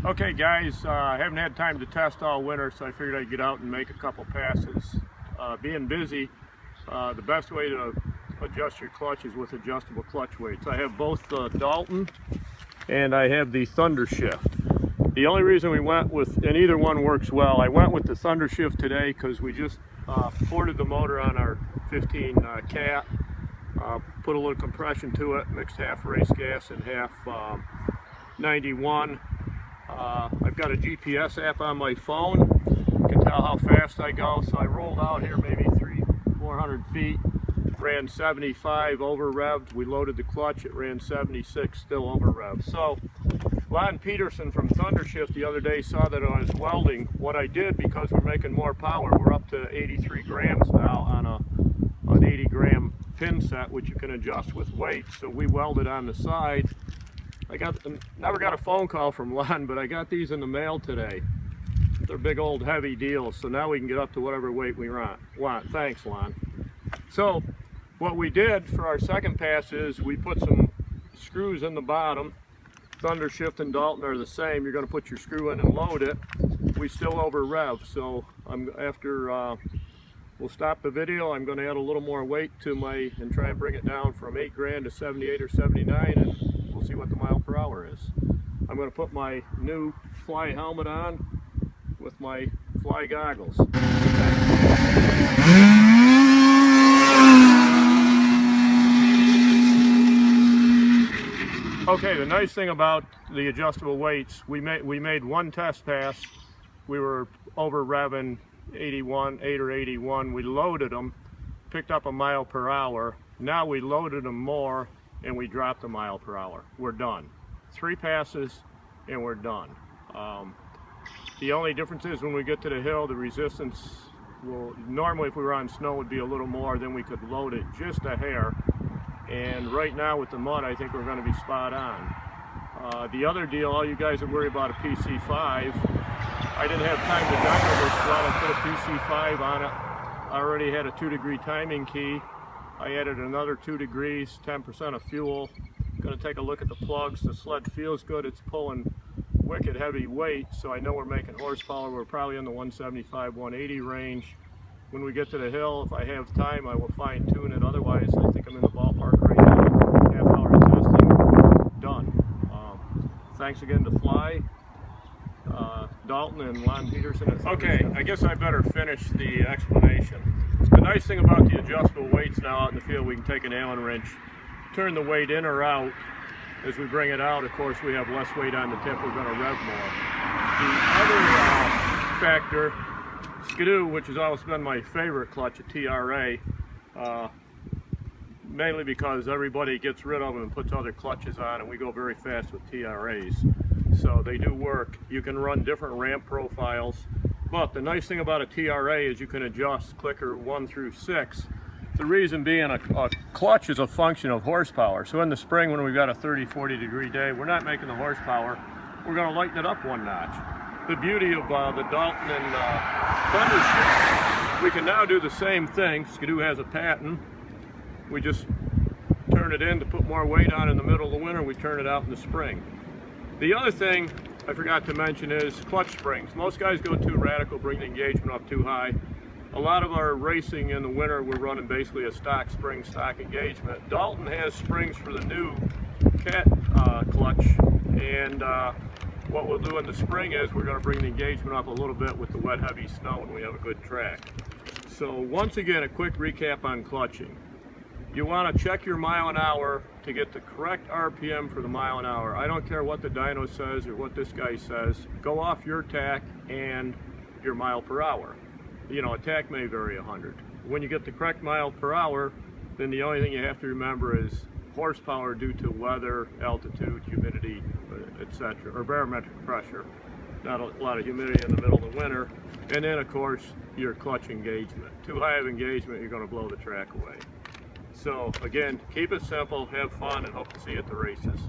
Okay guys, I haven't had time to test all winter, so I figured I'd get out and make a couple passes. Being busy, the best way to adjust your clutch is with adjustable clutch weights. I have both the Dalton and I have the Thunder Shift. The only reason we went with, and either one works well, I went with the Thunder Shift today because we just ported the motor on our 15 Cat, put a little compression to it, mixed half race gas and half 91. I've got a GPS app on my phone. You can tell how fast I go. So I rolled out here maybe 300-400 feet, ran 75 over revved. We loaded the clutch, it ran 76, still over revved. So Lon Peterson from Thunder Shift the other day saw that I was welding. What I did, because we're making more power, we're up to 83 grams now on an 80 gram pin set, which you can adjust with weight. So we welded on the side. Never got a phone call from Lon, but I got these in the mail today. They're big old heavy deals, so now we can get up to whatever weight we want. Thanks, Lon. So what we did for our second pass is we put some screws in the bottom. Thunder Shift and Dalton are the same. You're going to put your screw in and load it. We still over rev, so we'll stop the video. I'm going to add a little more weight to and try and bring it down from 8 grand to 78 or 79, and we'll see what the mile per hour is. I'm going to put my new fly helmet on with my fly goggles. Okay, the nice thing about the adjustable weights, we made one test pass. We were over revving 8 or 81. We loaded them, picked up a mile per hour. Now we loaded them more and we dropped a mile per hour. We're done. 3 passes and we're done. The only difference is when we get to the hill, the resistance will, normally if we were on snow, would be a little more, then we could load it just a hair. And right now with the mud, I think we're going to be spot on. The other deal, all you guys that worry about a PC5, I didn't have time to dyno this sled. I put a PC5 on it. I already had a 2-degree timing key. I added another 2 degrees, 10% of fuel. Going to take a look at the plugs. The sled feels good. It's pulling wicked heavy weight, so I know we're making horsepower. We're probably in the 175, 180 range. When we get to the hill, if I have time, I will fine tune it. Otherwise, I think I'm in the ballpark right now. Half hour of testing, done. Thanks again to Fly, Dalton, and Lon Peterson. Okay, I guess I better finish the explanation. The nice thing about the adjustable weights now out in the field, we can take an Allen wrench, turn the weight in or out. As we bring it out, of course, we have less weight on the tip, we're going to rev more. The other factor, SHCRA, which has always been my favorite clutch, a TRA, mainly because everybody gets rid of them and puts other clutches on, and we go very fast with TRAs. So they do work. You can run different ramp profiles, but the nice thing about a TRA is you can adjust clicker 1 through 6. The reason being, a clutch is a function of horsepower. So in the spring when we've got a 30-40 degree day, we're not making the horsepower, we're going to lighten it up 1 notch. The beauty of the Dalton and Thunder Shift, we can now do the same thing. SHCRA has a patent. We just turn it in to put more weight on in the middle of the winter. We turn it out in the spring. The other thing I forgot to mention is clutch springs. Most guys go too radical, bring the engagement up too high. A lot of our racing in the winter, we're running basically a stock spring, stock engagement. Dalton has springs for the new Cat clutch, and what we'll do in the spring is we're going to bring the engagement up a little bit with the wet, heavy snow, and we have a good track. So once again, a quick recap on clutching. You want to check your mile an hour to get the correct RPM for the mile an hour. I don't care what the dyno says or what this guy says. Go off your tach and your mile per hour. You know, a tach may vary 100. When you get the correct mile per hour, then the only thing you have to remember is horsepower due to weather, altitude, humidity, etc., or barometric pressure. Not a lot of humidity in the middle of the winter. And then, of course, your clutch engagement. Too high of engagement, you're going to blow the track away. So, again, keep it simple, have fun, and hope to see you at the races.